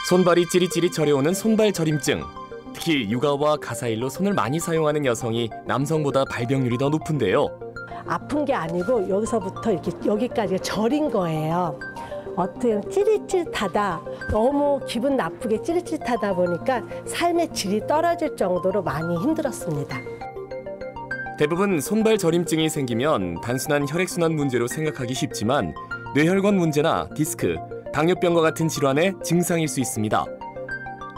손발이 찌릿찌릿 저려오는 손발 저림증. 특히 육아와 가사일로 손을 많이 사용하는 여성이 남성보다 발병률이 더 높은데요. 아픈 게 아니고 여기서부터 이렇게 여기까지 저린 거예요. 어떻게 찌릿찌릿하다, 너무 기분 나쁘게 찌릿찌릿하다 보니까 삶의 질이 떨어질 정도로 많이 힘들었습니다. 대부분 손발 저림증이 생기면 단순한 혈액순환 문제로 생각하기 쉽지만 뇌혈관 문제나 디스크, 당뇨병과 같은 질환의 증상일 수 있습니다.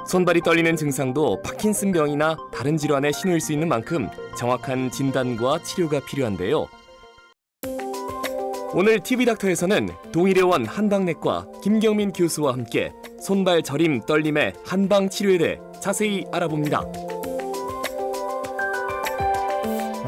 손발이 떨리는 증상도 파킨슨병이나 다른 질환의 신호일 수 있는 만큼 정확한 진단과 치료가 필요한데요. 오늘 TV닥터에서는 동일의원 한방내과 김경민 교수와 함께 손발 저림, 떨림의 한방 치료에 대해 자세히 알아봅니다.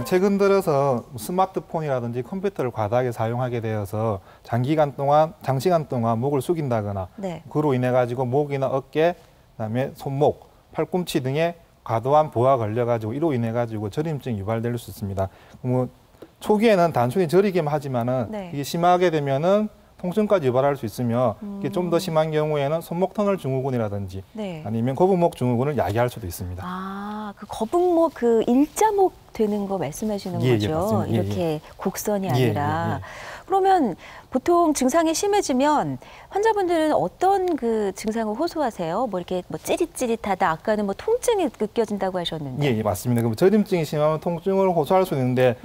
최근 들어서 스마트폰이라든지 컴퓨터를 과다하게 사용하게 되어서 장시간 동안 목을 숙인다거나 그로 인해 가지고 목이나 어깨, 그다음에 손목, 팔꿈치 등에 과도한 부하가 걸려가지고 이로 인해 가지고 저림증이 유발될 수 있습니다. 초기에는 단순히 저리기만 하지만은 이게 심하게 되면은 통증까지 유발할 수 있으며 이게 좀 더 심한 경우에는 손목 터널 증후군이라든지 아니면 거북목 증후군을 야기할 수도 있습니다. 아, 그 거북목 그 일자목 되는 거 말씀하시는 거죠? 맞습니다. 이렇게 곡선이 아니라. 그러면 보통 증상이 심해지면 환자분들은 어떤 그 증상을 호소하세요? 뭐 이렇게 뭐 찌릿찌릿하다, 아까는 뭐 통증이 느껴진다고 하셨는데. 맞습니다. 그럼 저림증이 심하면 통증을 호소할 수 있는데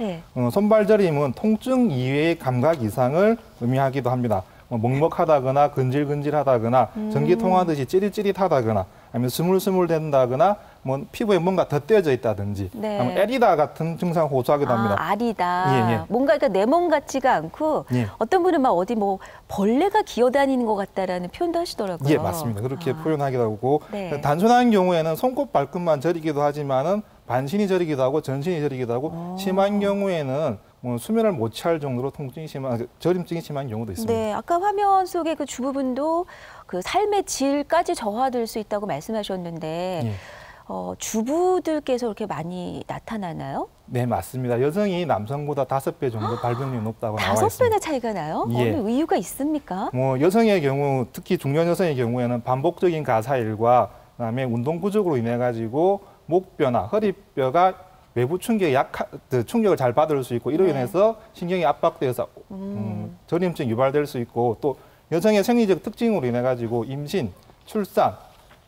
손발 저림은 통증 이외의 감각 이상을 의미하기도 합니다. 먹먹하다거나 근질근질하다거나 전기 통하듯이 찌릿찌릿하다거나 아니면 스물스물된다거나 뭐 피부에 뭔가 덧대어져 있다든지 아니면 애리다 같은 증상을 호소하기도 합니다. 아리다. 뭔가 그러니까 내 몸 같지가 않고 어떤 분은 막 어디 뭐 벌레가 기어다니는 것 같다라는 표현도 하시더라고요. 맞습니다. 그렇게 표현하기도 하고 단순한 경우에는 손끝 발끝만 저리기도 하지만은 반신이 저리기도 하고 전신이 저리기도 하고 심한 경우에는 뭐 수면을 못 취할 정도로 저림증이 심한 경우도 있습니다. 네, 아까 화면 속의 그 주부분도 그 삶의 질까지 저하될 수 있다고 말씀하셨는데 주부들께서 그렇게 많이 나타나나요? 네, 맞습니다. 여성이 남성보다 5배 정도 발병률이 높다고 나와 있습니다. 5배나 차이가 나요? 어느 이유가 있습니까? 뭐 여성의 경우, 특히 중년 여성의 경우에는 반복적인 가사일과 그다음에 운동 부족으로 인해 가지고 목뼈나 허리뼈가 외부 충격을 잘 받을 수 있고 이로 인해서 신경이 압박돼서 저림증이 유발될 수 있고 또 여성의 생리적 특징으로 인해 가지고 임신, 출산,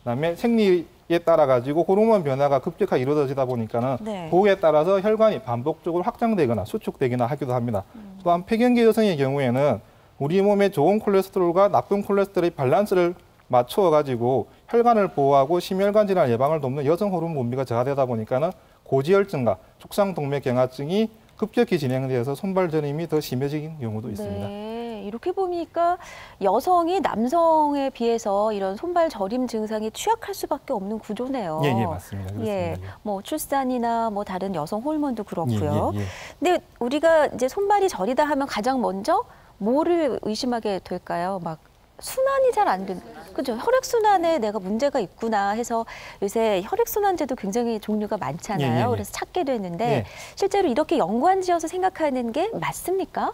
그다음에 생리에 따라 가지고 호르몬 변화가 급격하게 이루어지다 보니까는 그에 따라서 혈관이 반복적으로 확장되거나 수축되거나 하기도 합니다. 또한 폐경기 여성의 경우에는 우리 몸에 좋은 콜레스테롤과 나쁜 콜레스테롤의 밸런스를 맞추어 가지고 혈관을 보호하고 심혈관 질환 예방을 돕는 여성 호르몬 분비가 저하되다 보니까는 고지혈증과 촉상동맥경화증이 급격히 진행되어서 손발 저림이 더 심해지는 경우도 있습니다. 네, 이렇게 보니까 여성이 남성에 비해서 이런 손발 저림 증상이 취약할 수밖에 없는 구조네요. 맞습니다. 그렇습니다. 뭐 출산이나 뭐 다른 여성 호르몬도 그렇고요. 근데 우리가 이제 손발이 저리다 하면 가장 먼저 뭐를 의심하게 될까요? 막 순환이 잘 안 되는, 그죠? 혈액순환에 내가 문제가 있구나 해서 요새 혈액순환제도 굉장히 종류가 많잖아요. 그래서 찾게 되는데 실제로 이렇게 연관지어서 생각하는 게 맞습니까?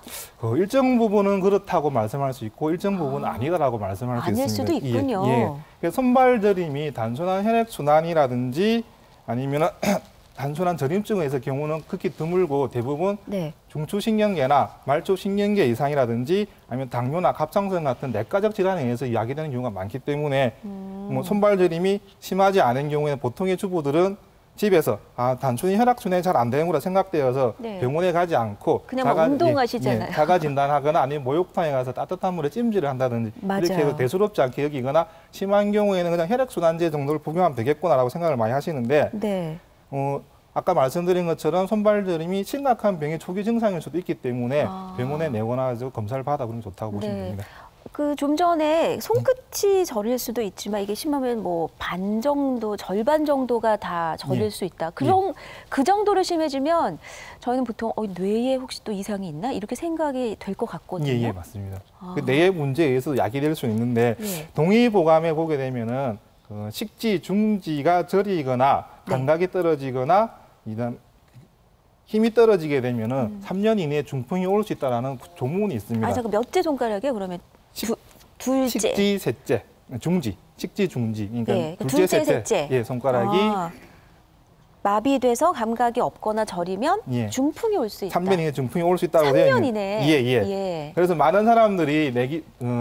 일정 부분은 그렇다고 말씀할 수 있고 일정 부분은 아니다라고 말씀할 수 있습니다. 아닐 수도 있군요. 손발 저림이 단순한 혈액순환이라든지 아니면 단순한 저림증에서 경우는 극히 드물고 대부분 중추신경계나 말초신경계 이상이라든지 아니면 당뇨나 갑상선 같은 내과적 질환에 의해서 야기되는 경우가 많기 때문에 뭐 손발 저림이 심하지 않은 경우에 보통의 주부들은 집에서 단순히 혈액순환이 잘 안 되는 거라 생각되어서 병원에 가지 않고 그냥 운동하시잖아요. 자가 진단하거나 아니면 목욕탕에 가서 따뜻한 물에 찜질을 한다든지 이렇게 해서 대수롭지 않게 여기거나 심한 경우에는 그냥 혈액순환제 정도를 복용하면 되겠구나라고 생각을 많이 하시는데 아까 말씀드린 것처럼 손발 저림이 심각한 병의 초기 증상일 수도 있기 때문에 병원에 내거나 검사를 받아보는 게 좋다고 보시면 됩니다. 그 좀 전에 손끝이 저릴 수도 있지만 이게 심하면 뭐 반 정도, 절반 정도가 다 저릴 수 있다. 그 정도로 심해지면 저희는 보통 뇌에 혹시 또 이상이 있나 이렇게 생각이 될 것 같거든요. 맞습니다. 그 뇌의 문제에 의해서 야기될 수 있는데 동의보감에 보게 되면은 식지, 중지가 저리거나 감각이 떨어지거나 힘이 떨어지게 되면은 3년 이내에 중풍이 올 수 있다라는 조문이 있습니다. 잠깐 몇째 손가락에 그러면 둘째. 식지, 셋째. 중지, 식지 중지. 그러니까 예, 둘째, 둘째, 셋째. 셋째. 예, 손가락이 마비돼서 감각이 없거나 저리면 예. 중풍이 올 수 있다. 3년이내 중풍이 올 수 있다고 되어 있는. 3년이네. 예. 그래서 많은 사람들이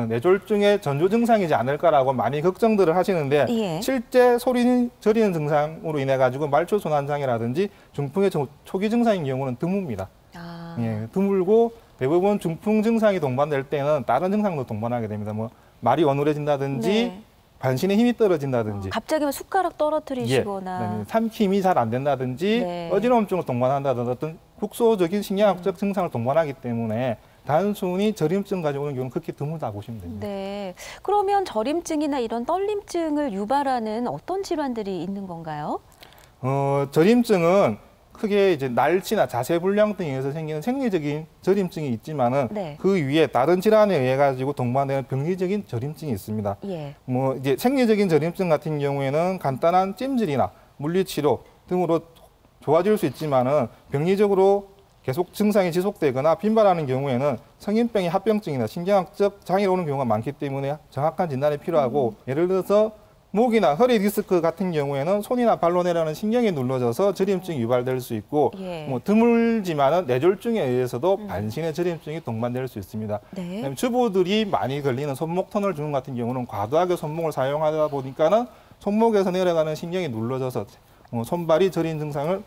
뇌졸중의 전조 증상이지 않을까라고 많이 걱정들을 하시는데 예. 실제 소리 저리는 증상으로 인해 가지고 말초 손환장이라든지 중풍의 초기 증상인 경우는 드뭅니다. 아. 예, 드물고 대부분 중풍 증상이 동반될 때는 다른 증상도 동반하게 됩니다. 뭐 말이 어눌해진다든지 네. 반신의 힘이 떨어진다든지. 갑자기 숟가락 떨어뜨리시거나. 그다음에 삼킴이 잘 안 된다든지 네. 어지러움증을 동반한다든지 어떤 국소적인 신경학적 증상을 동반하기 때문에 단순히 저림증 가지고 오는 경우는 그렇게 드물다고 보시면 됩니다. 네. 그러면 저림증이나 이런 떨림증을 유발하는 어떤 질환들이 있는 건가요? 저림증은 크게 이제 날치나 자세 불량 등에 의해서 생기는 생리적인 저림증이 있지만은 네. 그 위에 다른 질환에 의해 가지고 동반되는 병리적인 저림증이 있습니다. 예. 뭐 이제 생리적인 저림증 같은 경우에는 간단한 찜질이나 물리치료 등으로 좋아질 수 있지만은 병리적으로 계속 증상이 지속되거나 빈발하는 경우에는 성인병의 합병증이나 신경학적 장애가 오는 경우가 많기 때문에 정확한 진단이 필요하고 예를 들어서 목이나 허리 디스크 같은 경우에는 손이나 발로 내려가는 신경이 눌러져서 저림증이 유발될 수 있고 예. 뭐 드물지만은 뇌졸중에 의해서도 반신의 저림증이 동반될 수 있습니다. 네. 그다음에 주부들이 많이 걸리는 손목 터널 증후 같은 경우는 과도하게 손목을 사용하다 보니까는 손목에서 내려가는 신경이 눌러져서 손발이 저린 증상을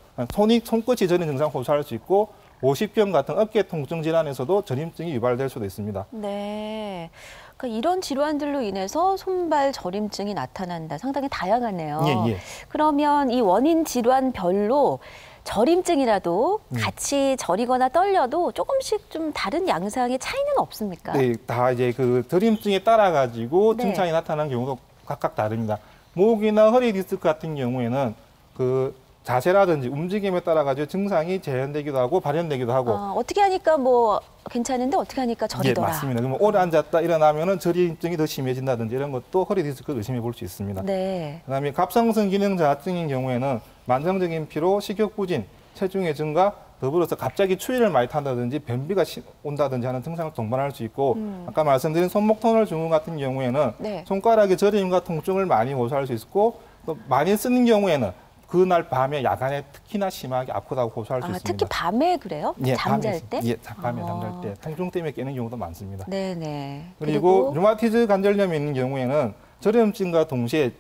손끝이 저린 증상을 호소할 수 있고 오십견 같은 어깨 통증 질환에서도 저림증이 유발될 수도 있습니다. 네. 그러니까 이런 질환들로 인해서 손발 저림증이 나타난다. 상당히 다양하네요. 예. 그러면 이 원인 질환별로 저림증이라도 같이 저리거나 떨려도 조금씩 좀 다른 양상의 차이는 없습니까? 네, 다 이제 그 저림증에 따라 가지고 네. 증상이 나타나는 경우도 각각 다릅니다. 목이나 허리 디스크 같은 경우에는 그 자세라든지 움직임에 따라 가지고 증상이 재현되기도 하고 발현되기도 하고. 어떻게 하니까 뭐 괜찮은데 어떻게 하니까 저리더라. 예, 맞습니다. 그러면 오래 앉았다 일어나면은 저림증이 더 심해진다든지 이런 것도 허리 디스크를 의심해 볼 수 있습니다. 네. 그다음에 갑상선 기능 저하증인 경우에는 만성적인 피로, 식욕 부진, 체중의 증가, 더불어서 갑자기 추위를 많이 탄다든지 변비가 온다든지 하는 증상을 동반할 수 있고 아까 말씀드린 손목 터널 증후 같은 경우에는 네. 손가락의 저림과 통증을 많이 호소할 수 있고 또 많이 쓰는 경우에는 그날 밤에 야간에 특히나 심하게 아프다고 호소할 수 있습니다. 특히 밤에 그래요? 예, 잠잘 때? 예, 밤에 잠잘 때 통증 때문에 깨는 경우도 많습니다. 네네. 그리고 류마티즈 관절염이 있는 경우에는 저림증과 동시에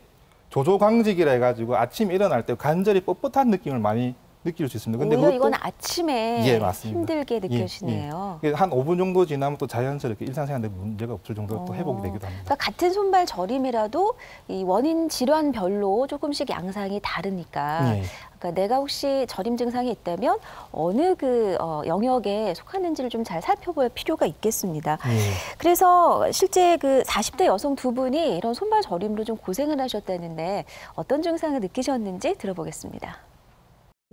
조조광직이라 해가지고 아침에 일어날 때 관절이 뻣뻣한 느낌을 많이 느낄 수 있습니다. 근데 오히려 그것도 이건 아침에 예, 맞습니다. 힘들게 느껴지네요. 예. 한 5분 정도 지나면 또 자연스럽게 일상생활에 문제가 없을 정도로 또 회복이 되기도 합니다. 그러니까 같은 손발 저림이라도 이 원인 질환별로 조금씩 양상이 다르니까. 예. 그러니까 내가 혹시 저림 증상이 있다면 어느 그 영역에 속하는지를 좀 잘 살펴볼 필요가 있겠습니다. 예. 그래서 실제 그 40대 여성 두 분이 이런 손발 저림으로 좀 고생을 하셨다는데 어떤 증상을 느끼셨는지 들어보겠습니다.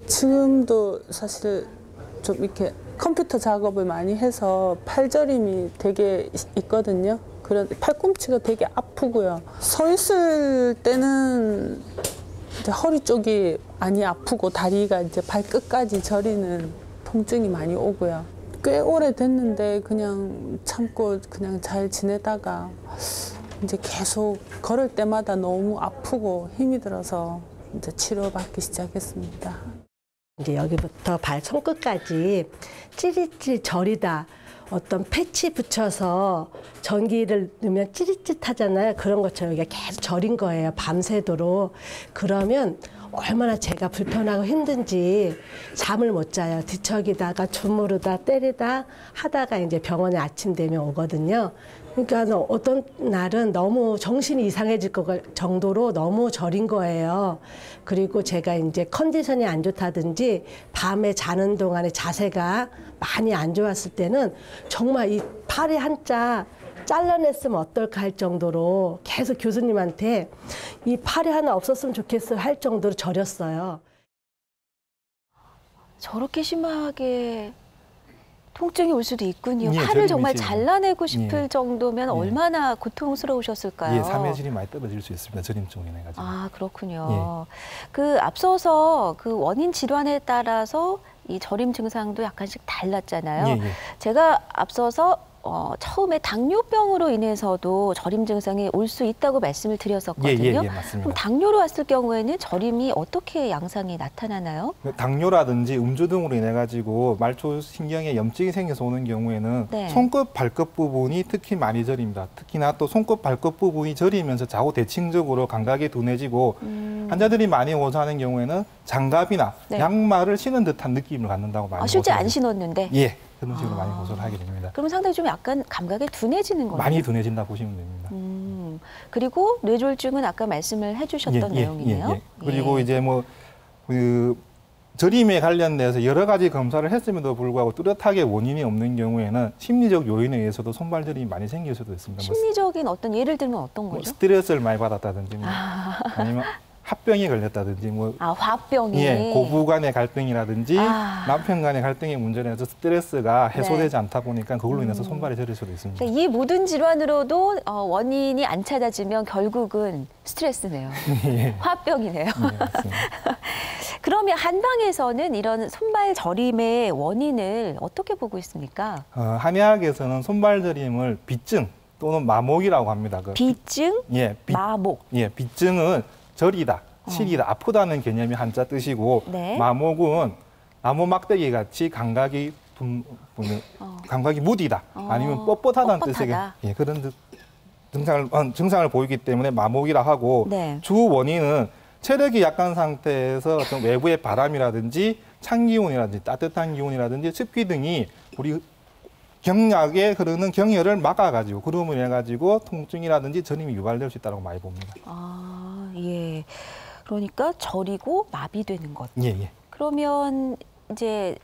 지금도 사실 좀 이렇게 컴퓨터 작업을 많이 해서 팔저림이 되게 있거든요. 그런 팔꿈치가 되게 아프고요. 서 있을 때는 이제 허리 쪽이 많이 아프고 다리가 이제 발끝까지 저리는 통증이 많이 오고요. 꽤 오래 됐는데 그냥 참고 그냥 잘 지내다가 이제 계속 걸을 때마다 너무 아프고 힘이 들어서 이제 치료받기 시작했습니다. 이제 여기부터 발 손끝까지 찌릿찌릿 저리다. 어떤 패치 붙여서 전기를 넣으면 찌릿찌릿하잖아요. 그런 것처럼 이게 계속 저린 거예요. 밤새도록. 그러면 얼마나 제가 불편하고 힘든지 잠을 못 자요. 뒤척이다가 주무르다 때리다 하다가 이제 병원에 아침 되면 오거든요. 그러니까 어떤 날은 너무 정신이 이상해질 것 정도로 너무 저린 거예요. 그리고 제가 이제 컨디션이 안 좋다든지 밤에 자는 동안에 자세가 많이 안 좋았을 때는 정말 이 팔이 한자 잘라냈으면 어떨까 할 정도로 계속 교수님한테 이 팔이 하나 없었으면 좋겠어요 할 정도로 저렸어요. 저렇게 심하게 통증이 올 수도 있군요. 예, 팔을 정말 저림이지. 잘라내고 싶을 예. 정도면 얼마나 고통스러우셨을까요? 예, 삼해질이 많이 떨어질 수 있습니다. 저림증으로 인해 가지고. 아, 그렇군요. 그 앞서서 그 원인 질환에 따라서 이 저림 증상도 약간씩 달랐잖아요. 예. 제가 앞서서 처음에 당뇨병으로 인해서도 저림 증상이 올 수 있다고 말씀을 드렸었거든요. 맞습니다. 그럼 당뇨로 왔을 경우에는 저림이 어떻게 양상이 나타나나요? 당뇨라든지 음주 등으로 인해 가지고 말초 신경에 염증이 생겨서 오는 경우에는 네. 손끝 발끝 부분이 특히 많이 저립니다. 특히나 또 손끝 발끝 부분이 저리면서 좌우 대칭적으로 감각이 둔해지고 환자들이 많이 오사하는 경우에는 장갑이나 네. 양말을 신은 듯한 느낌을 갖는다고 많이 실제 안 호소를 신었는데? 예, 그런 식으로 많이 호소를 하게 됩니다. 그럼 상당히 좀 약간 감각이 둔해지는 거예요? 많이 둔해진다 보시면 됩니다. 그리고 뇌졸중은 아까 말씀을 해주셨던 내용이네요. 그리고 예. 이제 저림에 관련돼서 여러 가지 검사를 했음에도 불구하고 뚜렷하게 원인이 없는 경우에는 심리적 요인에 의해서도 손발 저림이 많이 생길 수도 있습니다. 심리적인 어떤 예를 들면 어떤 거죠? 스트레스를 많이 받았다든지 아니면 합병이 걸렸다든지 화병이. 고부 간의 갈등이라든지 아. 남편 간의 갈등의 문제로 해서 스트레스가 해소되지 않다 보니까 그걸로 인해서 손발이 저릴 수도 있습니다. 그러니까 이 모든 질환으로도 원인이 안 찾아지면 결국은 스트레스네요. 예. 화병이네요. 네, 맞습니다. 그러면 한방에서는 이런 손발 저림의 원인을 어떻게 보고 있습니까? 한의학에서는 손발 저림을 비증 또는 마목이라고 합니다. 비증, 마목. 비증은 저리다, 시리다, 아프다는 개념이 한자 뜻이고 네. 마목은 나무 막대기 같이 감각이 무디다, 아니면 뻣뻣하다는 뜻의 그런 증상을 보이기 때문에 마목이라 하고 네. 주 원인은 체력이 약한 상태에서 어떤 외부의 바람이라든지 찬 기운이라든지 따뜻한 기운이라든지 습기 등이 우리 경락에 흐르는 경혈을 막아가지고 그름을 해가지고 통증이라든지 저림이 유발될 수 있다고 많이 봅니다. 예. 그러니까 저리고 마비되는 것. 예. 그러면 이제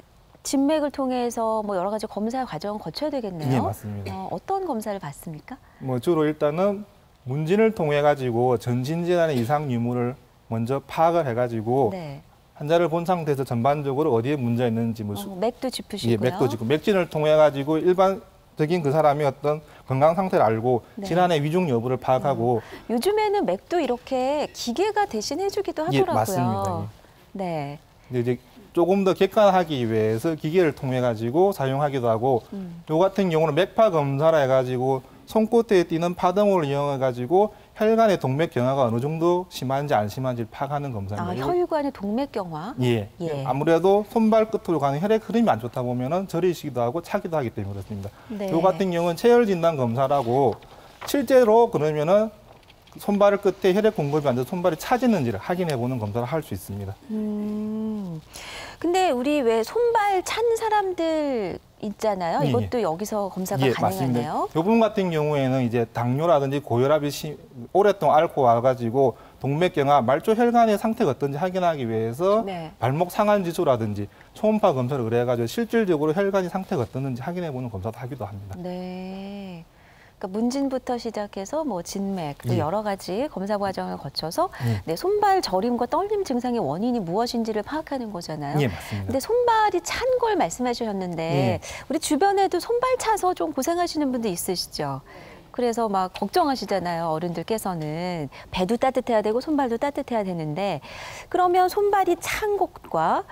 진맥을 통해서 뭐 여러 가지 검사 과정을 거쳐야 되겠네요. 예, 맞습니다. 어떤 검사를 받습니까? 주로 일단은 문진을 통해 가지고 전신 질환의 이상 유무를 먼저 파악을 해가지고 네. 환자를 본 상태에서 전반적으로 어디에 문제가 있는지 맥도 짚으시고요. 맥도 짚고 맥진을 통해 가지고 일반적인 그 사람의 어떤 건강 상태를 알고 네. 질환의 위중 여부를 파악하고 요즘에는 맥도 이렇게 기계가 대신 해주기도 하더라고요. 맞습니다. 네. 근데 이제 조금 더 객관하기 위해서 기계를 통해 가지고 사용하기도 하고 요 같은 경우는 맥파 검사라 해가지고 손끝에 띄는 파동을 이용해 가지고 혈관의 동맥 경화가 어느 정도 심한지 안 심한지 파악하는 검사입니다. 혈관의 동맥 경화. 예. 아무래도 손발 끝으로 가는 혈액 흐름이 안 좋다 보면은 저리시기도 하고 차기도 하기 때문에 그렇습니다. 네. 요 같은 경우는 체열 진단 검사라고 실제로 그러면은 손발 끝에 혈액 공급이 안 돼서 손발이 차지는지를 확인해 보는 검사를 할 수 있습니다. 근데 우리 왜 손발 찬 사람들 있잖아요. 이것도 여기서 검사가 가능하네요. 이 부분 같은 경우에는 이제 당뇨라든지 고혈압이 오랫동안 앓고 와가지고 동맥경화, 말초 혈관의 상태가 어떤지 확인하기 위해서 발목 상한 지수라든지 초음파 검사를 의뢰해가지고 실질적으로 혈관의 상태가 어떻는지 확인해보는 검사도 하기도 합니다. 네. 그러니까 문진부터 시작해서 뭐 진맥, 또 여러 가지 검사 과정을 거쳐서 손발 저림과 떨림 증상의 원인이 무엇인지를 파악하는 거잖아요. 예, 맞습니다. 근데 손발이 찬 걸 말씀하셨는데 우리 주변에도 손발 차서 좀 고생하시는 분들 있으시죠? 그래서 막 걱정하시잖아요. 어른들께서는 배도 따뜻해야 되고 손발도 따뜻해야 되는데 그러면 손발이 찬 곳과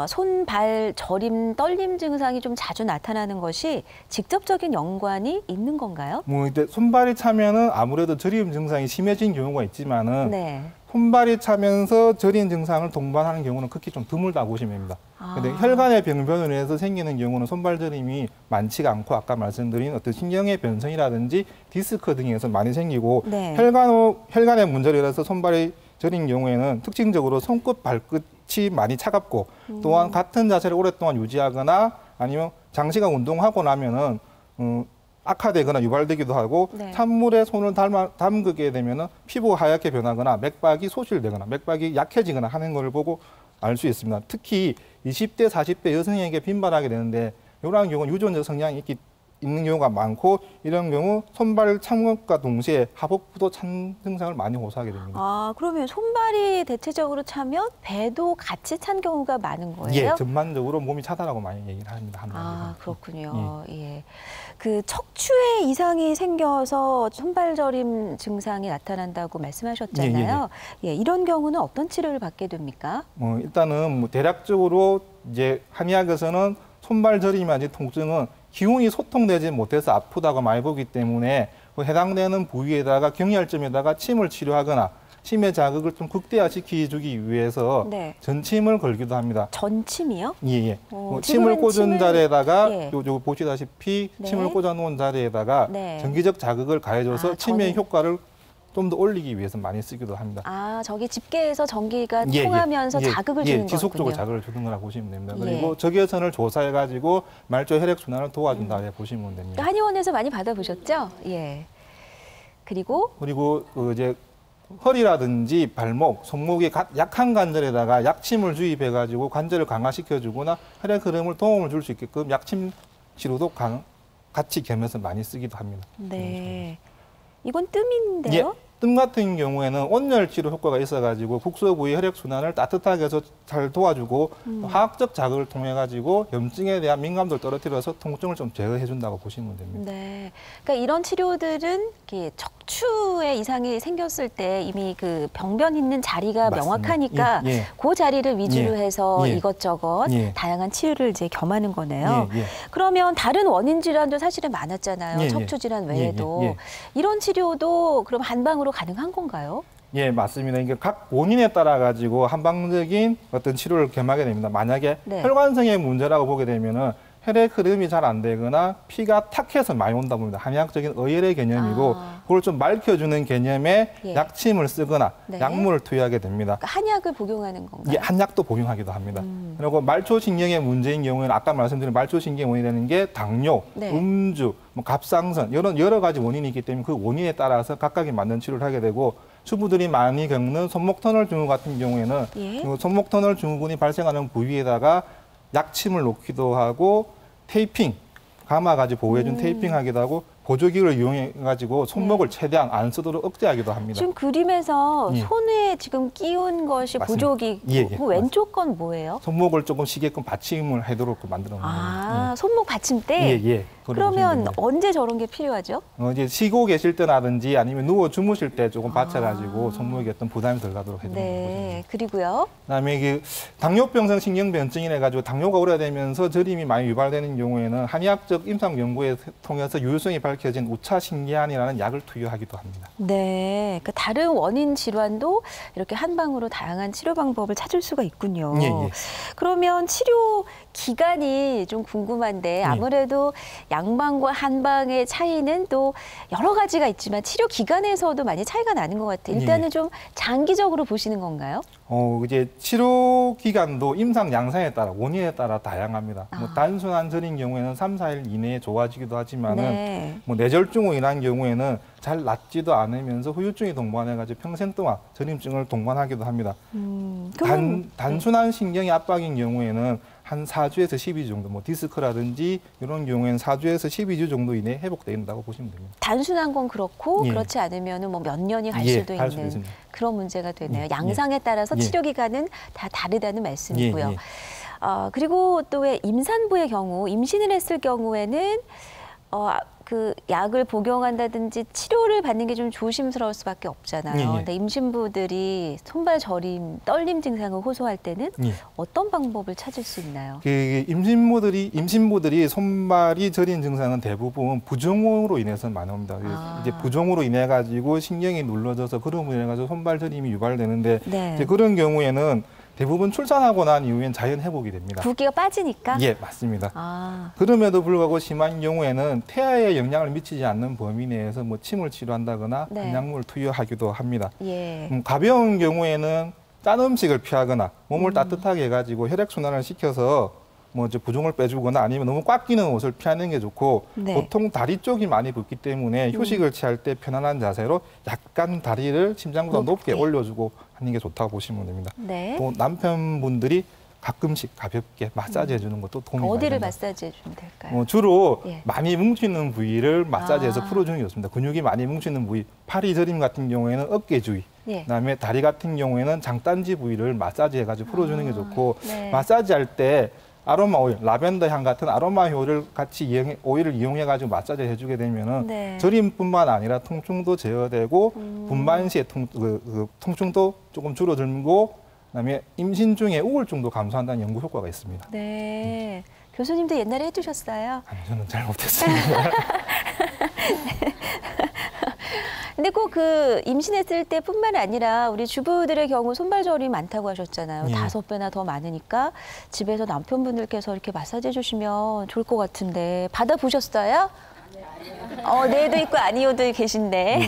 손발 저림, 떨림 증상이 좀 자주 나타나는 것이 직접적인 연관이 있는 건가요? 이제 손발이 차면은 아무래도 저림 증상이 심해진 경우가 있지만은 손발이 차면서 저림 증상을 동반하는 경우는 극히 좀 드물다고 보시면 됩니다. 근데 혈관의 병변으로 인해서 생기는 경우는 손발 저림이 많지가 않고 아까 말씀드린 어떤 신경의 변성이라든지 디스크 등에서 많이 생기고 혈관의 문제로 인해서 손발이 저린 경우에는 특징적으로 손끝, 발끝이 많이 차갑고 또한 같은 자세를 오랫동안 유지하거나 아니면 장시간 운동하고 나면은 악화되거나 유발되기도 하고 찬물에 손을 담그게 되면은 피부가 하얗게 변하거나 맥박이 소실되거나 맥박이 약해지거나 하는 걸 보고 알 수 있습니다. 특히 20대, 40대 여성에게 빈발하게 되는데 이러한 경우는 유전적 성향이 있는 경우가 많고 이런 경우 손발 찬 것과 동시에 하복부도 찬 증상을 많이 호소하게 됩니다. 그러면 손발이 대체적으로 차면 배도 같이 찬 경우가 많은 거예요? 예, 전반적으로 몸이 차다라고 많이 얘기를 합니다. 그렇군요. 그 척추에 이상이 생겨서 손발 저림 증상이 나타난다고 말씀하셨잖아요. 이런 경우는 어떤 치료를 받게 됩니까? 일단은 대략적으로 이제 한의학에서는 손발 저림이 아닌 통증은 기운이 소통되지 못해서 아프다고 많이 보기 때문에 그 해당되는 부위에다가 경혈점에다가 침을 치료하거나 침의 자극을 좀 극대화시키기 위해서 네. 전침을 걸기도 합니다. 전침이요? 예. 침을 지금은 꽂은 자리에다가 예. 요 보시다시피 네. 침을 꽂아 놓은 자리에다가 네. 전기적 자극을 가해줘서 아, 침의 전기. 효과를 좀 더 올리기 위해서 많이 쓰기도 합니다. 아, 저기 집게에서 전기가 예, 통하면서 예, 자극을 예, 주는 지속적으로 거군요. 자극을 주는 거라 보시면 됩니다. 예. 그리고 적외선을 조사해가지고 말초 혈액 순환을 도와준다 해 보시면 됩니다. 한의원에서 많이 받아보셨죠? 예. 그리고 그리고 그 이제 허리라든지 발목, 손목이 약한 관절에다가 약침을 주입해가지고 관절을 강화시켜주거나 혈액 흐름을 도움을 줄 수 있게끔 약침 치료도 같이 겸해서 많이 쓰기도 합니다. 네. 이건 뜸인데요? 예, 뜸 같은 경우에는 온열 치료 효과가 있어가지고 국소 부위 혈액 순환을 따뜻하게 해서 잘 도와주고 화학적 자극을 통해 가지고 염증에 대한 민감도를 떨어뜨려서 통증을 좀 제어해 준다고 보시면 됩니다. 네. 그러니까 이런 치료들은 이렇게 척추에 이상이 생겼을 때 이미 그 병변 있는 자리가 맞습니다. 명확하니까 예, 예. 그 자리를 위주로 예, 해서 예. 이것저것 예. 다양한 치료를 이제 겸하는 거네요. 예, 예. 그러면 다른 원인 질환도 사실은 많았잖아요. 예, 예. 척추 질환 예, 예, 외에도. 예. 이런 치료도 그럼 한방으로 가능한 건가요? 예, 맞습니다. 이게 각 원인에 따라 가지고 한방적인 어떤 치료를 겸하게 됩니다. 만약에 네. 혈관성의 문제라고 보게 되면은 혈액 흐름이 잘 안 되거나 피가 탁해서 많이 온다 봅니다. 한의학적인 의혈의 개념이고 아. 그걸 좀 맑혀주는 개념의 예. 약침을 쓰거나 네. 약물을 투여하게 됩니다. 그러니까 한약을 복용하는 건가요? 예, 한약도 복용하기도 합니다. 그리고 말초신경의 문제인 경우에는 아까 말씀드린 말초신경의 원인이 되는 게 당뇨, 네. 음주, 뭐 갑상선 이런 여러 가지 원인이 있기 때문에 그 원인에 따라서 각각에 맞는 치료를 하게 되고 주부들이 많이 겪는 손목 터널 증후 같은 경우에는 예. 그 손목 터널 증후군이 발생하는 부위에다가 약침을 놓기도 하고 테이핑 감아가지고 보호해준 테이핑하기도 하고 보조기를 이용해가지고 손목을 최대한 안 쓰도록 억제하기도 합니다. 지금 그림에서 예. 손에 지금 끼운 것이 맞습니다. 보조기. 예, 예, 그 왼쪽 건 뭐예요? 손목을 조금 쉬게끔 받침을 하도록 만들어 놓는 아, 손목 받침대? 예, 예. 그걸로 보시면 그러면 됩니다. 언제 저런 게 필요하죠? 이제 쉬고 계실 때라든지 아니면 누워 주무실 때 조금 받쳐가지고 손목에 어떤 부담이 덜 가도록 해주는 거죠. 네. 그리고요. 그다음에 이게 당뇨병성 신경변증이라 가지고 당뇨가 오래되면서 저림이 많이 유발되는 경우에는 한의학적 임상 연구에 통해서 유효성이 밝혀진 우차신기한이라는 약을 투여하기도 합니다. 네. 그 다른 원인 질환도 이렇게 한방으로 다양한 치료 방법을 찾을 수가 있군요. 예, 예. 그러면 치료 기간이 좀 궁금한데 아무래도 양방과 한방의 차이는 또 여러 가지가 있지만 치료 기간에서도 많이 차이가 나는 것 같아요. 일단은 예. 좀 장기적으로 보시는 건가요? 이제 치료 기간도 임상 양상에 따라 원인에 따라 다양합니다. 뭐 단순한 절인 경우에는 3, 4일 이내에 좋아지기도 하지만은 네. 뭐 뇌졸중으로 인한 경우에는 잘 낫지도 않으면서 후유증이 동반해가지고 평생 동안 저림증을 동반하기도 합니다. 그러면 단순한 신경의 압박인 경우에는 한 4주에서 12주 정도, 뭐 디스크라든지 이런 경우에는 4주에서 12주 정도 이내에 회복된다고 보시면 됩니다. 단순한 건 그렇고 예. 그렇지 않으면 뭐 몇 년이 갈 예, 수도 갈 수도 있는 있습니다. 그런 문제가 되네요. 예, 양상에 따라서 예. 치료 기간은 다 다르다는 말씀이고요. 예, 예. 그리고 또 왜 임산부의 경우, 임신을 했을 경우에는 그 약을 복용한다든지 치료를 받는 게 좀 조심스러울 수밖에 없잖아요. 예, 예. 근데 임신부들이 손발 저림, 떨림 증상을 호소할 때는 예. 어떤 방법을 찾을 수 있나요? 그 임신부들이 손발이 저린 증상은 대부분 부종으로 인해서 많이 옵니다. 이제 부종으로 인해 가지고 신경이 눌러져서 그런 인해 가지고 손발 저림이 유발되는데 네. 이제 그런 경우에는 대부분 출산하고 난 이후엔 자연 회복이 됩니다. 붓기가 빠지니까? 예, 맞습니다. 아, 그럼에도 불구하고 심한 경우에는 태아에 영향을 미치지 않는 범위 내에서 뭐 침을 치료한다거나 네. 한약물을 투여하기도 합니다. 예. 가벼운 경우에는 짠 음식을 피하거나 몸을 따뜻하게 해가지고 혈액순환을 시켜서 뭐 이제 부종을 빼주거나 아니면 너무 꽉 끼는 옷을 피하는 게 좋고 네. 보통 다리 쪽이 많이 붓기 때문에 휴식을 취할 때 편안한 자세로 약간 다리를 심장보다 높게 올려주고 하는 게 좋다고 보시면 됩니다. 네. 또 남편분들이 가끔씩 가볍게 마사지 해주는 것도 도움이 많이 어디를 됩니다. 마사지 해주면 될까요? 주로 예. 많이 뭉치는 부위를 마사지해서 아. 풀어주는 게 좋습니다. 근육이 많이 뭉치는 부위, 팔이 저림 같은 경우에는 어깨 주위, 예. 그다음에 다리 같은 경우에는 장단지 부위를 마사지해가지고 풀어주는 게 좋고 네. 마사지할 때 아로마 오일, 라벤더 향 같은 아로마 효를 같이 오일을 이용해가지고 마사지 해주게 되면은 네. 저림뿐만 아니라 통증도 제어되고 분만 시에 통증도 조금 줄어들고 그다음에 임신 중에 우울증도 감소한다는 연구 효과가 있습니다. 네. 교수님도 옛날에 해주셨어요? 아니, 저는 잘 못했습니다. 근데 꼭 그 임신했을 때뿐만 아니라 우리 주부들의 경우 손발저림이 많다고 하셨잖아요. 예. 5배나 더 많으니까 집에서 남편분들께서 이렇게 마사지 해주시면 좋을 것 같은데 받아보셨어요? 네도 있고 아니요도 계신데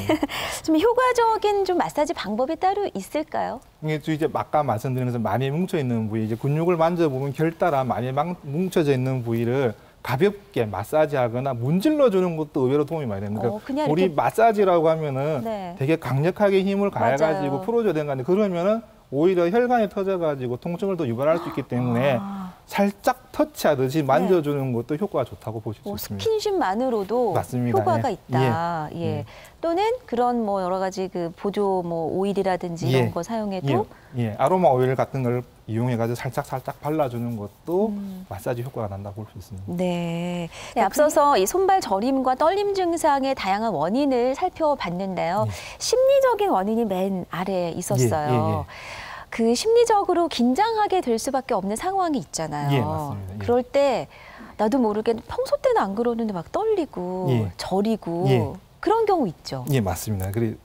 좀 효과적인 좀 마사지 방법이 따로 있을까요? 이게 이제 아까 말씀드린 것처럼 많이 뭉쳐 있는 부위, 이제 근육을 만져보면 결따라 많이 뭉쳐져 있는 부위를 가볍게 마사지하거나 문질러 주는 것도 의외로 도움이 많이 됩니다. 그냥 우리 이렇게... 마사지라고 하면은 네. 되게 강력하게 힘을 가해가지고 맞아요. 풀어줘야 되는 건데 그러면은 오히려 혈관이 터져가지고 통증을 더 유발할 수 있기 때문에 살짝 터치하듯이 만져주는 것도 효과가 좋다고 보실 수 있습니다. 스킨십만으로도 맞습니다. 효과가 예. 있다. 예. 또는 그런 뭐 여러 가지 그 보조 뭐 오일이라든지 이런 거 사용해도 아로마 오일 같은 걸 이용해가지고 살짝 발라주는 것도 마사지 효과가 난다고 볼 수 있습니다. 네. 앞서서 이 손발 저림과 떨림 증상의 다양한 원인을 살펴봤는데요. 심리적인 원인이 맨 아래에 있었어요. 그 심리적으로 긴장하게 될 수밖에 없는 상황이 있잖아요. 예, 맞습니다. 예. 그럴 때 나도 모르게 평소 때는 안 그러는데 막 떨리고 저리고 그런 경우 있죠. 예, 맞습니다. 그리고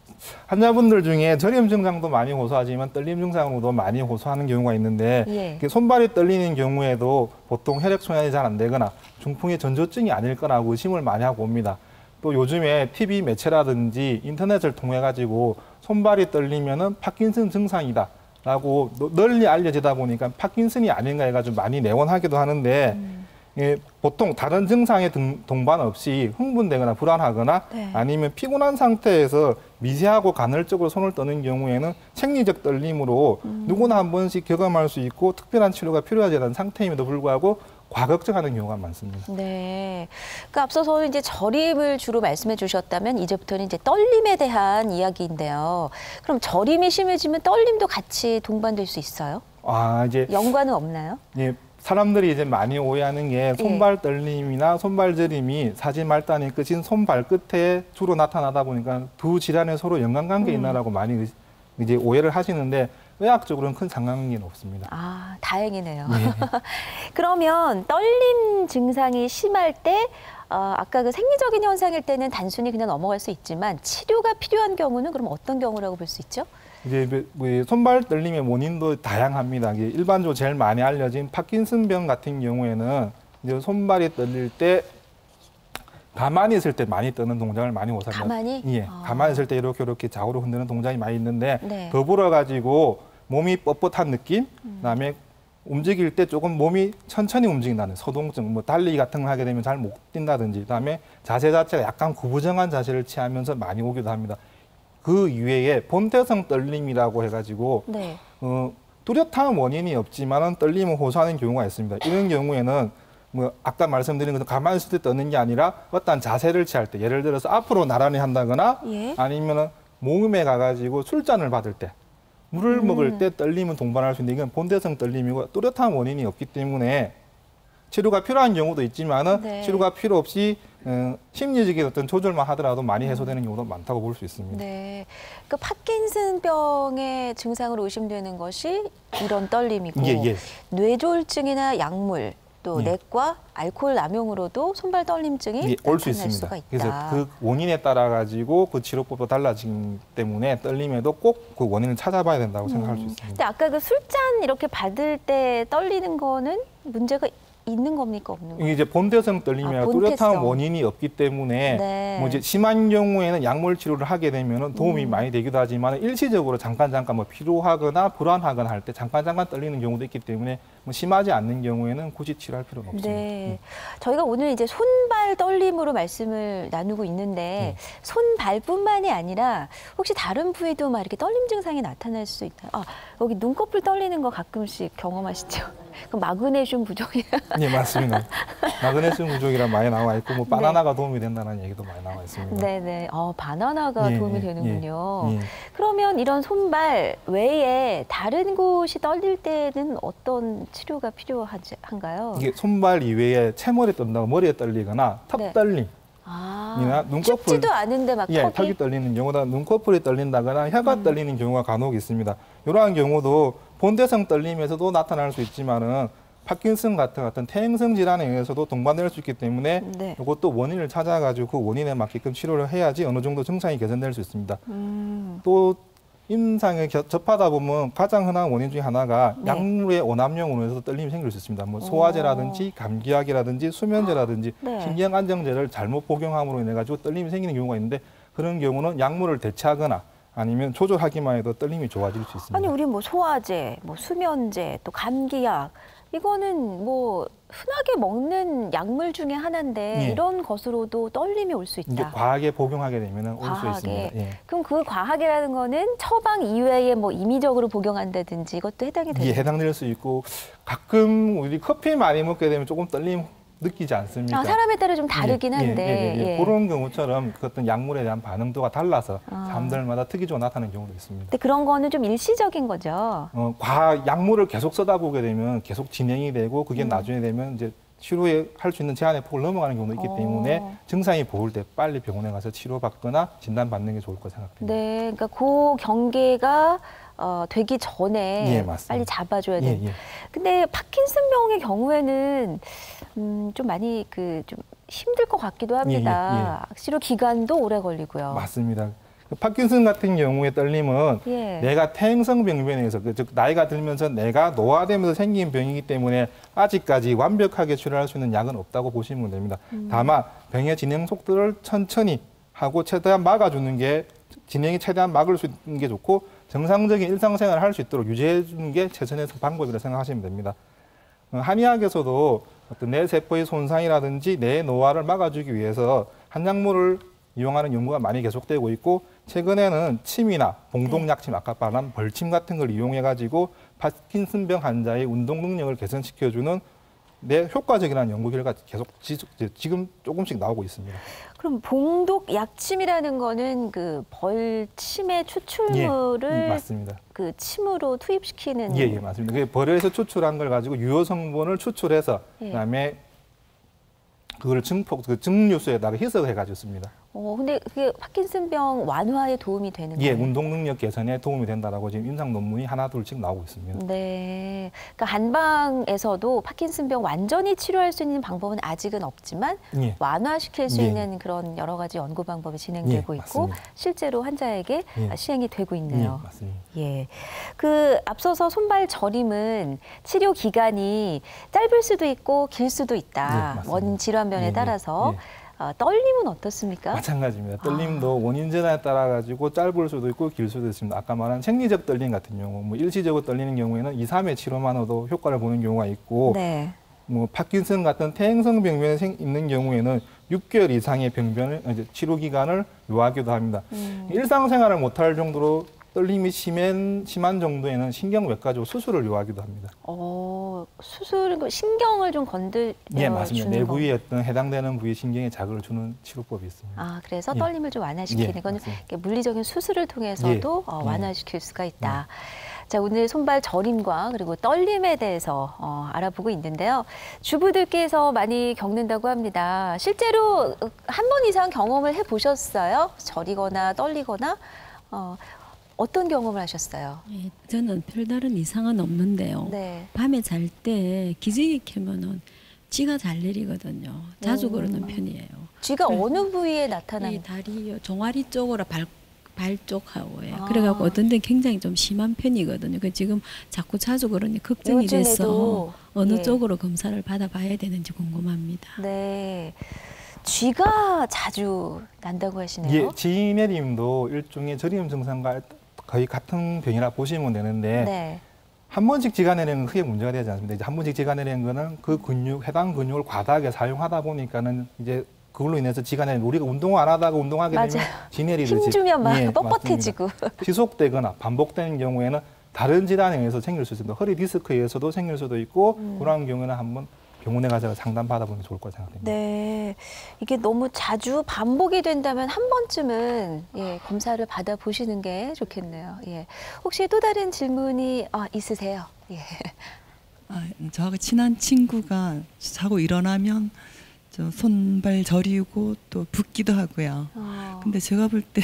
환자분들 중에 저림 증상도 많이 호소하지만 떨림 증상으로도 많이 호소하는 경우가 있는데 손발이 떨리는 경우에도 보통 혈액순환이 잘 안 되거나 중풍의 전조증이 아닐 거라고 의심을 많이 하고 옵니다. 또 요즘에 TV 매체라든지 인터넷을 통해 가지고 손발이 떨리면은 파킨슨 증상이다 라고 널리 알려지다 보니까 파킨슨이 아닌가 해가지고 많이 내원하기도 하는데 보통 다른 증상에 동반 없이 흥분되거나 불안하거나 아니면 피곤한 상태에서 미세하고 간헐적으로 손을 떠는 경우에는 생리적 떨림으로 누구나 한 번씩 경험할 수 있고 특별한 치료가 필요하지 않은 상태임에도 불구하고 과걱정하는 경우가 많습니다. 네. 그러니까 앞서서는 이제 저림을 주로 말씀해 주셨다면 이제부터는 이제 떨림에 대한 이야기인데요. 그럼 저림이 심해지면 떨림도 같이 동반될 수 있어요? 이제 연관은 없나요? 예. 사람들이 이제 많이 오해하는 게 손발 떨림이나 손발 저림이 사지 말단의 끝인 손발 끝에 주로 나타나다 보니까 두 질환에 서로 연관관계 있나라고 많이 이제 오해를 하시는데 의학적으로는 큰 상관관계는 없습니다. 다행이네요. 그러면 떨림 증상이 심할 때 아까 그 생리적인 현상일 때는 단순히 그냥 넘어갈 수 있지만 치료가 필요한 경우는 그럼 어떤 경우라고 볼 수 있죠? 이제 손발 떨림의 원인도 다양합니다. 일반적으로 제일 많이 알려진 파킨슨병 같은 경우에는 이제 손발이 떨릴 때 가만히 있을 때 많이 떠는 동작을 많이 호소합니다. 가만히? 예, 가만히 있을 때 이렇게 좌우로 흔드는 동작이 많이 있는데 더불어 가지고 몸이 뻣뻣한 느낌, 그다음에 움직일 때 조금 몸이 천천히 움직인다는 소동증, 뭐 달리기 같은 걸 하게 되면 잘 못 뛴다든지, 그다음에 자세 자체가 약간 구부정한 자세를 취하면서 많이 오기도 합니다. 그 이외에 본태성 떨림이라고 해가지고 뚜렷한 원인이 없지만은 떨림을 호소하는 경우가 있습니다. 이런 경우에는 뭐 아까 말씀드린 것처럼 가만히 있을 때 떠는 게 아니라 어떤 자세를 취할 때, 예를 들어서 앞으로 나란히 한다거나 아니면은 모임에 가가지고 술잔을 받을 때, 물을 먹을 때 떨림은 동반할 수 있는데 이건 본태성 떨림이고 뚜렷한 원인이 없기 때문에 치료가 필요한 경우도 있지만은 치료가 필요 없이 심리적인 어떤 조절만 하더라도 많이 해소되는 경우도 많다고 볼 수 있습니다. 네, 그 파킨슨병의 증상으로 의심되는 것이 이런 떨림이고 뇌졸중이나 약물 또 렉과 알코올 남용으로도 손발 떨림증이 올 수 나타날 있습니다. 수가 있다. 그래서 그 원인에 따라 가지고 그 치료법도 달라지기 때문에 떨림에도 꼭 그 원인을 찾아봐야 된다고 생각할 수 있습니다. 근데 아까 그 술잔 이렇게 받을 때 떨리는 거는 문제가 있는 겁니까 없는 겁니까? 이게 이제 본태성 떨림이라 뚜렷한 원인이 없기 때문에 뭐 이제 심한 경우에는 약물 치료를 하게 되면 도움이 많이 되기도 하지만 일시적으로 잠깐 뭐 피로하거나 불안하거나 할 때 잠깐 떨리는 경우도 있기 때문에 뭐 심하지 않는 경우에는 굳이 치료할 필요는 없습니다. 저희가 오늘 이제 손발 떨림으로 말씀을 나누고 있는데 손발뿐만이 아니라 혹시 다른 부위도 막 이렇게 떨림 증상이 나타날 수 있나요? 여기 눈꺼풀 떨리는 거 가끔씩 경험하시죠? 그럼 마그네슘 부족이야. 네, 맞습니다. 마그네슘 부족이라 많이 나와 있고 뭐 바나나가 도움이 된다는 얘기도 많이 나와 있습니다. 네네. 바나나가 도움이 되는군요. 그러면 이런 손발 외에 다른 곳이 떨릴 때는 어떤 치료가 필요한가요? 이게 손발 이외에 채머리 떤다고 머리에 떨리거나 턱 떨림. 이나 눈꺼풀 춥지도 않은데 막 턱이 떨리는 경우다 눈꺼풀이 떨린다거나 혀가 떨리는 경우가 간혹 있습니다. 이러한 경우도 본태성 떨림에서도 나타날 수 있지만은 파킨슨 같은 어떤 퇴행성 질환에 의해서도 동반될 수 있기 때문에 네. 이것도 원인을 찾아가지고 그 원인에 맞게끔 치료를 해야지 어느 정도 증상이 개선될 수 있습니다. 또 임상에 접하다 보면 가장 흔한 원인 중에 하나가 네. 약물의 오남용으로 해서 떨림이 생길 수 있습니다. 뭐 소화제라든지 감기약이라든지 수면제라든지 네. 신경 안정제를 잘못 복용함으로 인해 가지고 떨림이 생기는 경우가 있는데 그런 경우는 약물을 대체하거나 아니면 조절하기만 해도 떨림이 좋아질 수 있습니다. 아니 우리 뭐 소화제, 뭐 수면제, 또 감기약 이거는 뭐 흔하게 먹는 약물 중에 하나인데 예. 이런 것으로도 떨림이 올 수 이제 있다. 과하게 복용하게 되면 올 수 과하게. 있습니다. 예. 그럼 그 과하게라는 거는 처방 이외에 뭐 임의적으로 복용한다든지 이것도 해당이 되나요? 이게 해당될 수 있고 가끔 우리 커피 많이 먹게 되면 조금 떨림 느끼지 않습니까? 아, 사람에 따라 좀 다르긴 예, 한데. 예. 예. 그런 경우처럼 그 어떤 약물에 대한 반응도가 달라서 아. 사람들마다 특이적으로 나타나는 경우도 있습니다. 근데 그런 거는 좀 일시적인 거죠. 약물을 계속 쓰다 보게 되면 계속 진행이 되고 그게 나중에 되면 이제 치료에 할 수 있는 제한의 폭을 넘어가는 경우도 있기 때문에 증상이 보일 때 빨리 병원에 가서 치료받거나 진단받는 게 좋을 거 생각됩니다. 네, 그러니까 그 경계가 되기 전에 예, 맞습니다. 빨리 잡아줘야 예, 돼요. 예. 근데 파킨슨병의 경우에는 좀 많이 좀 힘들 것 같기도 합니다. 치료 기간도 오래 걸리고요. 맞습니다. 파킨슨 같은 경우의 떨림은 예. 내가 퇴행성 병변에 의해서 즉 나이가 들면서 내가 노화되면서 생긴 병이기 때문에 아직까지 완벽하게 치료할 수 있는 약은 없다고 보시면 됩니다. 다만 병의 진행 속도를 천천히 하고 최대한 막아주는 게 진행이 최대한 막을 수 있는 게 좋고 정상적인 일상생활을 할 수 있도록 유지해 주는 게 최선의 방법이라고 생각하시면 됩니다. 한의학에서도 어떤 뇌 세포의 손상이라든지 뇌 노화를 막아주기 위해서 한약물을 이용하는 연구가 많이 계속되고 있고 최근에는 침이나 봉동약침, 아까 말한 벌침 같은 걸 이용해가지고 파킨슨병 환자의 운동 능력을 개선시켜주는 효과적이라는 연구 결과가 계속 지금 조금씩 나오고 있습니다. 그럼 봉독 약침이라는 거는 그 벌침의 추출물을 맞습니다. 그 침으로 투입시키는. 예, 맞습니다. 그게 벌에서 추출한 걸 가지고 유효 성분을 추출해서 그다음에 그걸 증류수에다가 희석해가지고 씁니다. 근데 그게 파킨슨병 완화에 도움이 되는 거예요? 예, 운동 능력 개선에 도움이 된다라고 지금 임상 논문이 하나 둘씩 나오고 있습니다. 네, 그러니까 한방에서도 파킨슨병 완전히 치료할 수 있는 방법은 아직은 없지만 예. 완화시킬 수 예. 있는 그런 여러 가지 연구 방법이 진행되고 예, 있고 맞습니다. 실제로 환자에게 예. 시행이 되고 예, 있네요. 맞습니다. 예, 앞서서 손발 저림은 치료 기간이 짧을 수도 있고 길 수도 있다. 예, 맞습니다. 원 질환변에 예, 따라서. 예. 떨림은 어떻습니까? 마찬가지입니다. 떨림도 원인 전환에 따라 가지고 짧을 수도 있고 길 수도 있습니다. 아까 말한 생리적 떨림 같은 경우, 뭐 일시적으로 떨리는 경우에는 2, 3회 치료만으로도 효과를 보는 경우가 있고, 네. 뭐 파킨슨 같은 퇴행성 병변에 있는 경우에는 6개월 이상의 병변을 이제 치료 기간을 요하기도 합니다. 일상생활을 못할 정도로 떨림이 심한 정도에는 신경외과적 수술을 요하기도 합니다. 수술은 신경을 좀 건드려 예, 맞습니다. 주는 내 거. 부위에 어떤 해당되는 부위 신경에 자극을 주는 치료법이 있습니다. 아, 그래서 예. 떨림을 좀 완화시키는 예, 건 맞습니다. 이렇게 물리적인 수술을 통해서도 예. 완화시킬 수가 있다. 자, 오늘 손발 저림과 그리고 떨림에 대해서 알아보고 있는데요. 주부들께서 많이 겪는다고 합니다. 실제로 한 번 이상 경험을 해보셨어요? 저리거나 떨리거나 어떤 경험을 하셨어요? 예, 저는 별다른 이상은 없는데요. 네. 밤에 잘 때 기저귀 켜면은 쥐가 잘 내리거든요. 자주 그러는 편이에요. 쥐가 어느 부위에 나타나는? 이 다리 종아리 쪽으로 발 쪽하고요. 아. 그래갖고 어떤 데는 굉장히 좀 심한 편이거든요. 그 지금 자꾸 자주 그러니 걱정이 돼서 요즘에도, 어느 예. 쪽으로 검사를 받아봐야 되는지 궁금합니다. 네. 쥐가 자주 난다고 하시네요. 예, 지내림도 일종의 저림 증상과 거의 같은 병이라 보시면 되는데 네. 한 번씩 지가 내리는 건 크게 문제가 되지 않습니다. 이제 한 번씩 지가 내리는 거는 그 해당 근육을 과다하게 사용하다 보니까는 이제 그걸로 인해서 지가 내리는 우리가 운동을 안 하다가 운동하게 되면 맞아요. 지내리듯이 힘주면 막 예, 뻣뻣해지고. 맞습니다. 지속되거나 반복되는 경우에는 다른 질환에 의해서 생길 수 있습니다. 허리 디스크에 의해서도 생길 수도 있고 그런 경우에는 한번 병원에 가서 상담 받아보는 게 좋을 거라 생각됩니다. 네, 이게 너무 자주 반복이 된다면 한 번쯤은 검사를 받아보시는 게 좋겠네요. 예. 혹시 또 다른 질문이 있으세요? 예. 저하고 친한 친구가 자고 일어나면 저 손발 저리고 또 붓기도 하고요. 근데 제가 볼 때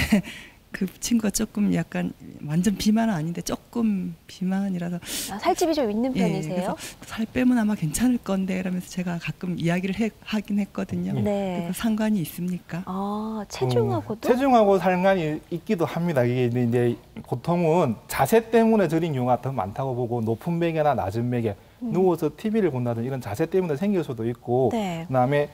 그 친구가 조금 약간 완전 비만은 아닌데 조금 비만이라서 살집이 좀 있는 편이세요? 그래서 살 빼면 아마 괜찮을 건데 이러면서 제가 가끔 이야기를 하긴 했거든요. 네. 그거 상관이 있습니까? 체중하고도? 체중하고 상관이 있기도 합니다. 이게 이제 보통은 자세 때문에 저린 경우가 더 많다고 보고 높은 베개나 낮은 베개, 누워서 TV를 본다든지 이런 자세 때문에 생길 수도 있고 네. 그다음에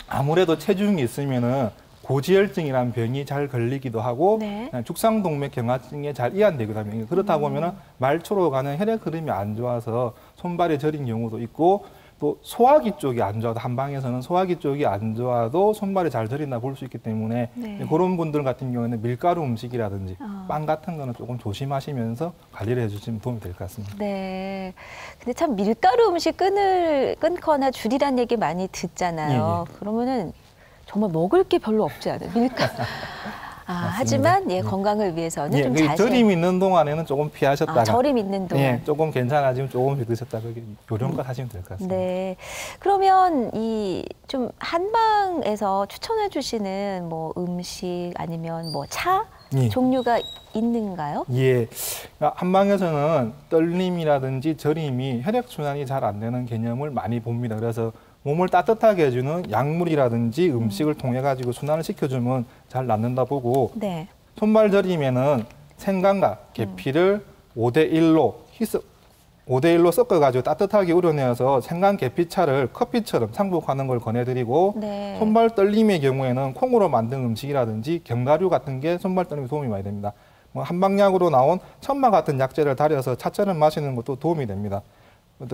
아무래도 체중이 있으면은 고지혈증이라는 병이 잘 걸리기도 하고 네. 죽상동맥경화증에 잘 이완되기도 합니다. 그렇다 보면은 말초로 가는 혈액 흐름이 안 좋아서 손발이 저린 경우도 있고 또 소화기 쪽이 안 좋아도 한방에서는 소화기 쪽이 안 좋아도 손발이 잘 저린다 볼 수 있기 때문에 네. 그런 분들 같은 경우에는 밀가루 음식이라든지 빵 같은 거는 조금 조심하시면서 관리를 해주시면 도움이 될 것 같습니다. 네. 근데 참 밀가루 음식 끊거나 줄이란 얘기 많이 듣잖아요. 그러면은 정말 먹을 게 별로 없지 않아요. 밀가루. 하지만 건강을 위해서는 좀 자세. 절임 있는 동안에는 조금 피하셨다가 절임 있는 동안. 조금 괜찮아지면 조금 드셨다가 요런 거 하시면 될 것 같습니다. 네. 그러면 이 좀 한방에서 추천해 주시는 뭐 음식 아니면 뭐 차 종류가 있는가요? 예. 한방에서는 떨림이라든지 저림이 혈액순환이 잘 안 되는 개념을 많이 봅니다. 그래서 몸을 따뜻하게 해주는 약물이라든지 음식을 통해 가지고 순환을 시켜주면 잘 낫는다 보고 네. 손발 저림에는 생강과 계피를 5대1로 섞어가지고 따뜻하게 우려내어서 생강 계피차를 커피처럼 상복하는 걸 권해드리고 네. 손발 떨림의 경우에는 콩으로 만든 음식이라든지 견과류 같은 게 손발 떨림에 도움이 많이 됩니다. 뭐 한방약으로 나온 천마 같은 약재를 달여서 차처럼 마시는 것도 도움이 됩니다.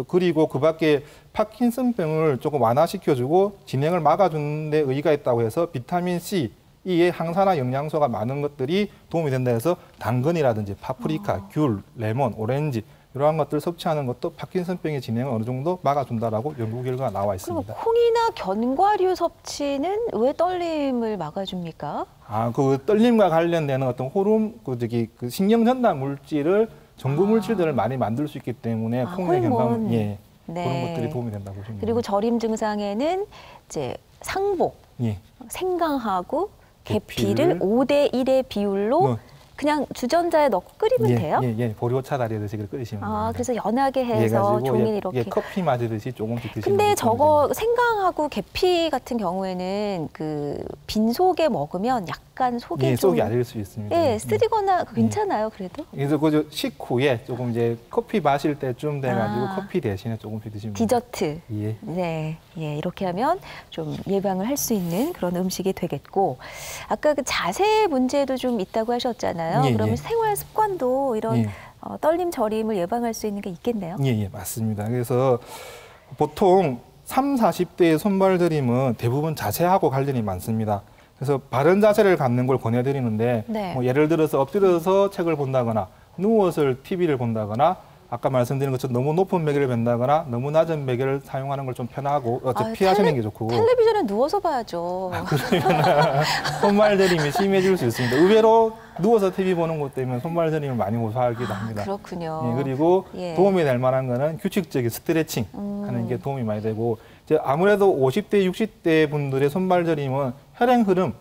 그리고 그 밖에 파킨슨병을 조금 완화시켜주고 진행을 막아주는 데 의의가 있다고 해서 비타민 C, E의 항산화 영양소가 많은 것들이 도움이 된다 해서 당근이라든지 파프리카, 귤, 레몬, 오렌지 이러한 것들 섭취하는 것도 파킨슨병의 진행을 어느 정도 막아준다라고 연구 결과가 나와 있습니다. 그럼 콩이나 견과류 섭취는 왜 떨림을 막아줍니까? 그 떨림과 관련되는 어떤 호르몬, 그 신경 전달 물질을 전구 물질들을 많이 만들 수 있기 때문에 콩의 건강, 네. 그런 것들이 도움이 된다고 보시면 됩니다. 그리고 저림 증상에는 이제 상복, 생강하고 계피를 5대1의 비율로 그냥 주전자에 넣고 끓이면 돼요? 보리오차 달이듯이 끓이시면 됩니다. 그래서 연하게 해서 종일 이렇게. 커피 마시듯이 조금씩 드시면 근데 저거 생강하고 계피 같은 경우에는 그 빈속에 먹으면 약간 속이 좀 속이 아릴 수 있습니다. 쓰리거나 괜찮아요, 그래도? 그래서 그 식후에 조금 이제 커피 마실 때쯤 돼가지고 커피 대신에 조금씩 드시면 디저트. 예. 이렇게 하면 좀 예방을 할 수 있는 그런 음식이 되겠고, 아까 그 자세 문제도 좀 있다고 하셨잖아요. 그러면 생활 습관도 이런 떨림 저림을 예방할 수 있는 게 있겠네요. 맞습니다. 그래서 보통 30, 40대의 손발 저림은 대부분 자세하고 관련이 많습니다. 그래서 바른 자세를 갖는 걸 권해드리는데 뭐 예를 들어서 엎드려서 책을 본다거나 누워서 TV를 본다거나 아까 말씀드린 것처럼 너무 높은 베개를 벤다거나 너무 낮은 베개를 사용하는 걸 좀 편하고 피하시는 게 좋고. 텔레비전은 누워서 봐야죠. 그러면 손발 저림이 심해질 수 있습니다. 의외로 누워서 TV 보는 것 때문에 손발 저림을 많이 호소하기도 합니다. 그렇군요. 그리고 도움이 될 만한 거는 규칙적인 스트레칭 하는 게 도움이 많이 되고 이제 아무래도 50대, 60대 분들의 손발 저림은 혈액 흐름,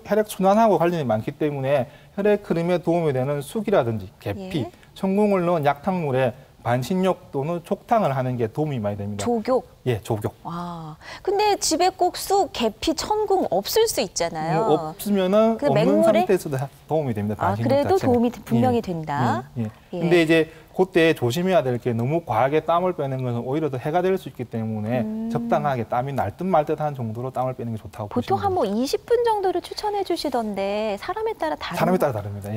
혈액 순환하고 관련이 많기 때문에 혈액 흐름에 도움이 되는 쑥이라든지 계피, 천궁을 넣은 약탕물에 반신욕 또는 촉탕을 하는 게 도움이 많이 됩니다. 족욕? 족욕. 근데 집에 꼭 쑥, 계피, 천궁 없을 수 있잖아요. 없으면은 없는 상태에서도 도움이 됩니다. 반신욕 그래도 자체가. 도움이 분명히 된다. 근데 이제 그때 조심해야 될 게 너무 과하게 땀을 빼는 것은 오히려 더 해가 될 수 있기 때문에 적당하게 땀이 날 듯 말 듯한 정도로 땀을 빼는 게 좋다고 보통 보시면 한 뭐 20분 정도를 추천해 주시던데 사람에 따라 다릅니다.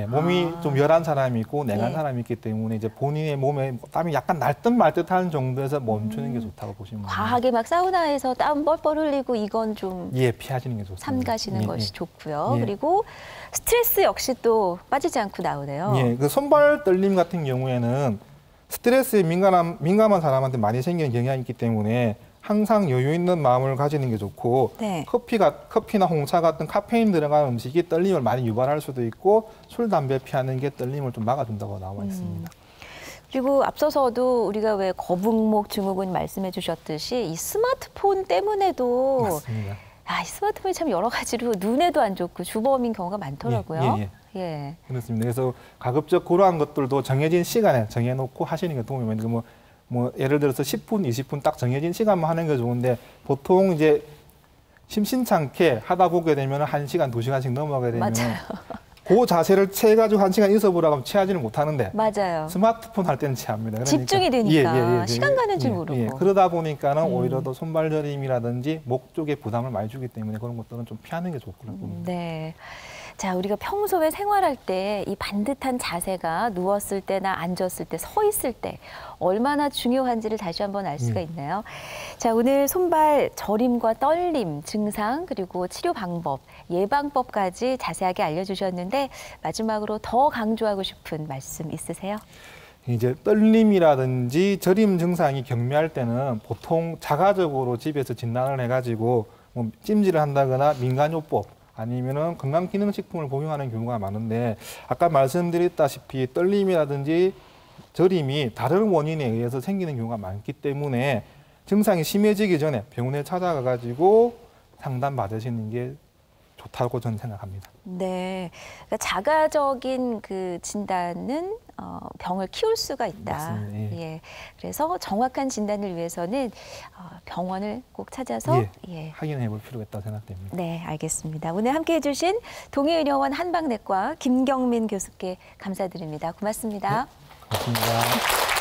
몸이 좀 열한 사람이 있고 냉한 사람이 있기 때문에 이제 본인의 몸에 땀이 약간 날 듯 말 듯한 정도에서 멈추는 게 좋다고 보시면 됩니다. 과하게 막 사우나에서 땀 뻘뻘 흘리고 이건 좀 피하시는 게 좋습니다. 삼가시는 것이 좋고요. 그리고 스트레스 역시 또 빠지지 않고 나오네요. 그 손발 떨림 같은 경우에는 스트레스에 민감한 사람한테 많이 생기는 경향이 있기 때문에 항상 여유 있는 마음을 가지는 게 좋고 커피나 홍차 같은 카페인 들어간 음식이 떨림을 많이 유발할 수도 있고 술, 담배 피하는 게 떨림을 좀 막아준다고 나와 있습니다. 그리고 앞서서도 우리가 왜 거북목 증후군 말씀해 주셨듯이 이 스마트폰 때문에도 맞습니다. 이 스마트폰이 참 여러 가지로 눈에도 안 좋고 주범인 경우가 많더라고요. 예. 그렇습니다. 그래서 가급적 그러한 것들도 정해진 시간에 정해놓고 하시는 게 도움이 많이 되고 뭐 예를 들어서 10분, 20분 딱 정해진 시간만 하는 게 좋은데 보통 이제 심심찮게 하다 보게 되면 1시간, 2시간씩 넘어가게 되면 맞아요. 그 자세를 취해가지고 1시간 있어보라고 하면 취하지는 못하는데 맞아요. 스마트폰 할 때는 취합니다. 그러니까. 집중이 되니까 시간 가는 줄 모르고. 그러다 보니까는 오히려 더 손발 저림이라든지 목 쪽에 부담을 많이 주기 때문에 그런 것들은 좀 피하는 게 좋고요. 네. 자, 우리가 평소에 생활할 때 이 반듯한 자세가 누웠을 때나 앉았을 때, 서 있을 때 얼마나 중요한지를 다시 한번 알 수가 있나요? 자, 오늘 손발 저림과 떨림 증상 그리고 치료 방법, 예방법까지 자세하게 알려주셨는데 마지막으로 더 강조하고 싶은 말씀 있으세요? 이제 떨림이라든지 저림 증상이 경미할 때는 보통 자가적으로 집에서 진단을 해가지고 뭐 찜질을 한다거나 민간요법 아니면은 건강기능식품을 복용하는 경우가 많은데 아까 말씀드렸다시피 떨림이라든지 저림이 다른 원인에 의해서 생기는 경우가 많기 때문에 증상이 심해지기 전에 병원에 찾아가가지고 상담 받으시는 게 좋다고 저는 생각합니다. 네, 그러니까 자가적인 그 진단은 병을 키울 수가 있다. 맞습니다. 예, 그래서 정확한 진단을 위해서는 병원을 꼭 찾아서 확인해 볼 필요가 있다고 생각됩니다. 네, 알겠습니다. 오늘 함께해 주신 동해의료원 한방내과 김경민 교수께 감사드립니다. 고맙습니다. 네, 고맙습니다.